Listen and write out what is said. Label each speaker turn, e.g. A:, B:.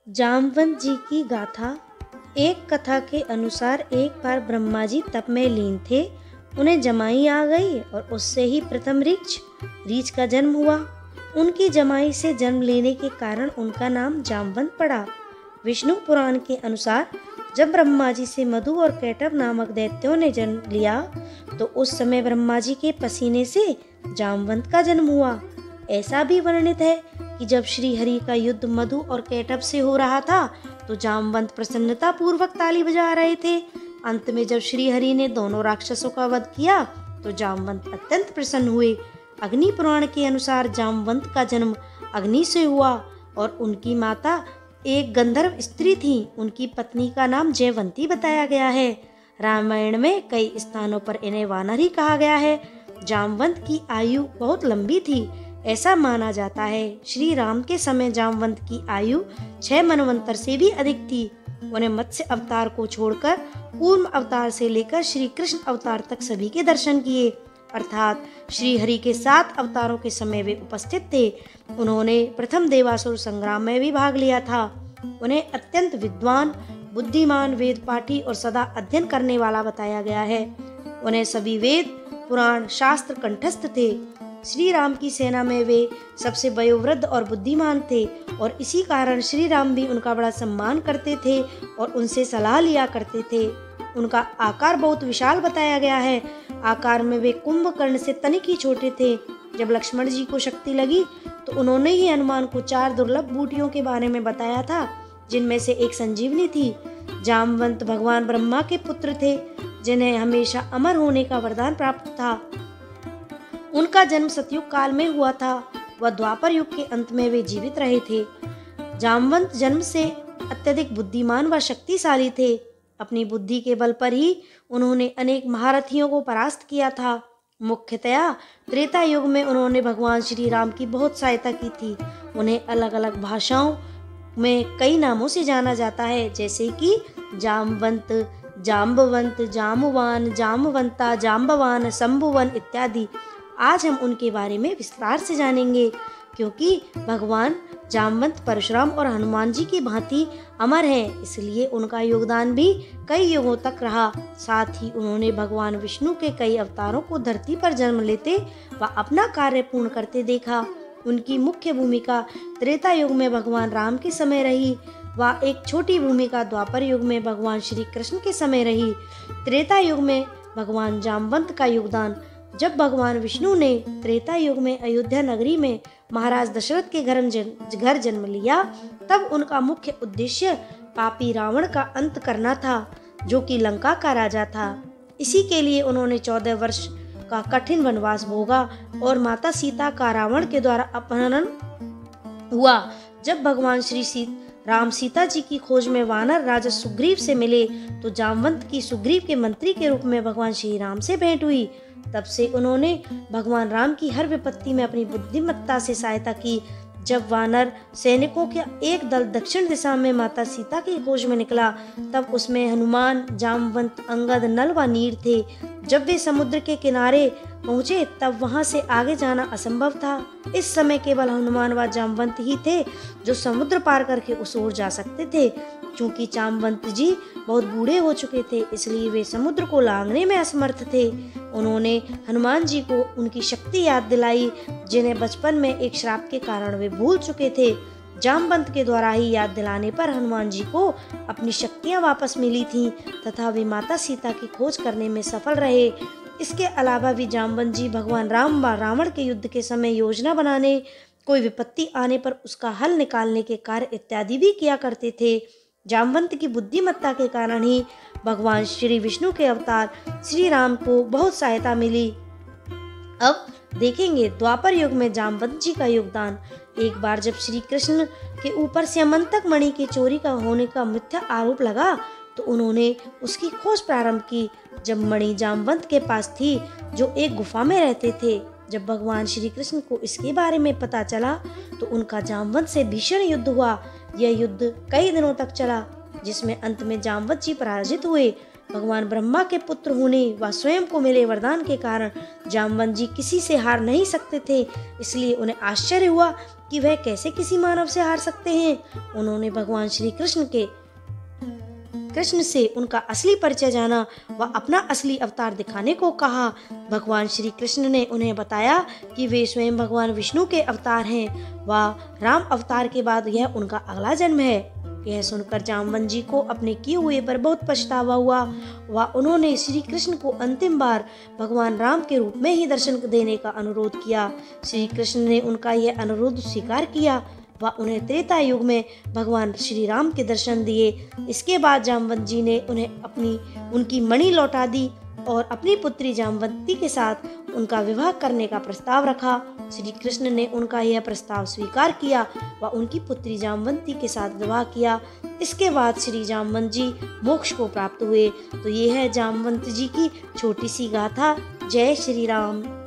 A: जामवंत जी की गाथा। एक कथा के अनुसार एक बार ब्रह्मा जी तप में लीन थे। उन्हें जमाई आ गई और उससे ही प्रथम रीछ का जन्म हुआ। उनकी जमाई से जन्म लेने के कारण उनका नाम जामवंत पड़ा। विष्णु पुराण के अनुसार जब ब्रह्मा जी से मधु और कैटभ नामक दैत्यों ने जन्म लिया तो उस समय ब्रह्मा जी के पसीने से जामवंत का जन्म हुआ। ऐसा भी वर्णित है कि जब श्री हरि का युद्ध मधु और कैटभ से हो रहा था तो जामवंत प्रसन्नता पूर्वक ताली बजा रहे थे। अंत में जब श्री हरि ने दोनों राक्षसों का वध किया तो जामवंत अत्यंत प्रसन्न हुए। अग्नि पुराण के अनुसार जामवंत का जन्म अग्नि से हुआ और उनकी माता एक गंधर्व स्त्री थी। उनकी पत्नी का नाम जयवंती बताया गया है। रामायण में कई स्थानों पर इन्हें वानर ही कहा गया है। जामवंत की आयु बहुत लंबी थी। ऐसा माना जाता है श्री राम के समय जामवंत की आयु 6 मनवंतर से भी अधिक थी। उन्हें मत्स्य अवतार को छोड़कर कूर्म अवतार से लेकर श्री कृष्ण अवतार तक सभी के दर्शन किए, अर्थात श्री हरि के 7 अवतारों के समय वे उपस्थित थे। उन्होंने प्रथम देवासुर संग्राम में भी भाग लिया था। उन्हें अत्यंत विद्वान, बुद्धिमान, वेद पाठी और सदा अध्ययन करने वाला बताया गया है। उन्हें सभी वेद, पुराण, शास्त्र कंठस्थ थे। श्री राम की सेना में वे सबसे वयोवृद्ध और बुद्धिमान थे और इसी कारण श्री राम भी उनका बड़ा सम्मान करते थे और उनसे सलाह लिया करते थे। उनका आकार बहुत विशाल बताया गया है। आकार में वे कुंभकर्ण से तनिक ही छोटे थे। जब लक्ष्मण जी को शक्ति लगी तो उन्होंने ही हनुमान को 4 दुर्लभ बूटियों के बारे में बताया था, जिनमें से एक संजीवनी थी। जामवंत भगवान ब्रह्मा के पुत्र थे, जिन्हें हमेशा अमर होने का वरदान प्राप्त था। उनका जन्म सतयुग काल में हुआ था। वह द्वापर युग के अंत में वे जीवित रहे थे। जामवंत जन्म से अत्यधिक बुद्धिमान व शक्तिशाली थे। अपनी बुद्धि के बल पर ही उन्होंने अनेक महारथियों को परास्त किया था। मुख्यतया त्रेता युग में उन्होंने भगवान श्री राम की बहुत सहायता की थी। उन्हें अलग अलग भाषाओं में कई नामों से जाना जाता है, जैसे कि जामवंत, जाम्बवंत, जामवान, जामवंता, जाम्बवान, शंभुवन इत्यादि। आज हम उनके बारे में विस्तार से जानेंगे, क्योंकि भगवान जामवंत परशुराम और हनुमान जी की भांति अमर हैं, इसलिए उनका योगदान भी कई युगों तक रहा। साथ ही उन्होंने भगवान विष्णु के कई अवतारों को धरती पर जन्म लेते व अपना कार्य पूर्ण करते देखा। उनकी मुख्य भूमिका त्रेता युग में भगवान राम के समय रही व एक छोटी भूमिका द्वापर युग में भगवान श्री कृष्ण के समय रही। त्रेता युग में भगवान जामवंत का योगदान। जब भगवान विष्णु ने त्रेता युग में अयोध्या नगरी में महाराज दशरथ के घर जन्म लिया, तब उनका मुख्य उद्देश्य पापी रावण का अंत करना था, जो कि लंका का राजा था। इसी के लिए उन्होंने 14 वर्ष का कठिन वनवास भोगा और माता सीता का रावण के द्वारा अपहरण हुआ। जब भगवान श्री राम सीता जी की खोज में वानर राजा सुग्रीव से मिले तो जामवंत की सुग्रीव के मंत्री के रूप में भगवान श्री राम से भेंट हुई। तब से उन्होंने भगवान राम की हर विपत्ति में अपनी बुद्धिमत्ता से सहायता की। जब वानर सैनिकों का एक दल दक्षिण दिशा में माता सीता की खोज में निकला, तब उसमें हनुमान, जामवंत, अंगद, नल व नीर थे। जब वे समुद्र के किनारे पहुंचे तब वहां से आगे जाना असंभव था। इस समय केवल हनुमान व जामवंत ही थे जो समुद्र पार करके उस ओर जा सकते थे। क्योंकि जामवंत जी बहुत बूढ़े हो चुके थे, इसलिए वे समुद्र को लांघने में असमर्थ थे। उन्होंने हनुमान जी को उनकी शक्ति याद दिलाई, जिन्हें बचपन में एक श्राप के कारण वे भूल चुके थे। जामवंत के द्वारा ही याद दिलाने पर हनुमान जी को अपनी शक्तियां वापस मिली थीं तथा वे माता सीता की खोज करने में सफल रहे। इसके अलावा भी जामवंत जी भगवान राम व रावण के युद्ध के समय योजना बनाने, कोई विपत्ति आने पर उसका हल निकालने के कार्य इत्यादि भी किया करते थे। जामवंत की बुद्धिमत्ता के कारण ही भगवान श्री विष्णु के अवतार श्री राम को बहुत सहायता मिली। अब देखेंगे द्वापर युग में जामवंत जी का योगदान। एक बार जब श्री कृष्ण के ऊपर स्यमंतक मणि की चोरी का होने का मिथ्या आरोप लगा तो उन्होंने उसकी खोज प्रारंभ की। जब मणि जामवंत के पास थी, जो एक गुफा में रहते थे, जब भगवान श्री कृष्ण को इसके बारे में पता चला तो उनका जामवंत से भीषण युद्ध हुआ। यह युद्ध कई दिनों तक चला, जिसमें अंत में जामवंत जी पराजित हुए। भगवान ब्रह्मा के पुत्र होने व स्वयं को मिले वरदान के कारण जामवंत जी किसी से हार नहीं सकते थे, इसलिए उन्हें आश्चर्य हुआ कि वह कैसे किसी मानव से हार सकते हैं। उन्होंने भगवान श्री कृष्ण से उनका असली परिचय जाना व अपना असली अवतार दिखाने को कहा। भगवान श्री कृष्ण ने उन्हें बताया कि वे स्वयं भगवान विष्णु के अवतार हैं व राम अवतार के बाद यह उनका अगला जन्म है। यह सुनकर जामवंत जी को अपने किए हुए पर बहुत पछतावा हुआ व उन्होंने श्री कृष्ण को अंतिम बार भगवान राम के रूप में ही दर्शन देने का अनुरोध किया। श्री कृष्ण ने उनका यह अनुरोध स्वीकार किया व उन्हें त्रेता युग में भगवान श्री राम के दर्शन दिए। इसके बाद जामवंत जी ने उन्हें उनकी मणि लौटा दी और अपनी पुत्री जामवंती के साथ उनका विवाह करने का प्रस्ताव रखा। श्री कृष्ण ने उनका यह प्रस्ताव स्वीकार किया व उनकी पुत्री जामवंती के साथ विवाह किया। इसके बाद श्री जामवंत जी मोक्ष को प्राप्त हुए। तो ये है जामवंत जी की छोटी सी गाथा। जय श्री राम।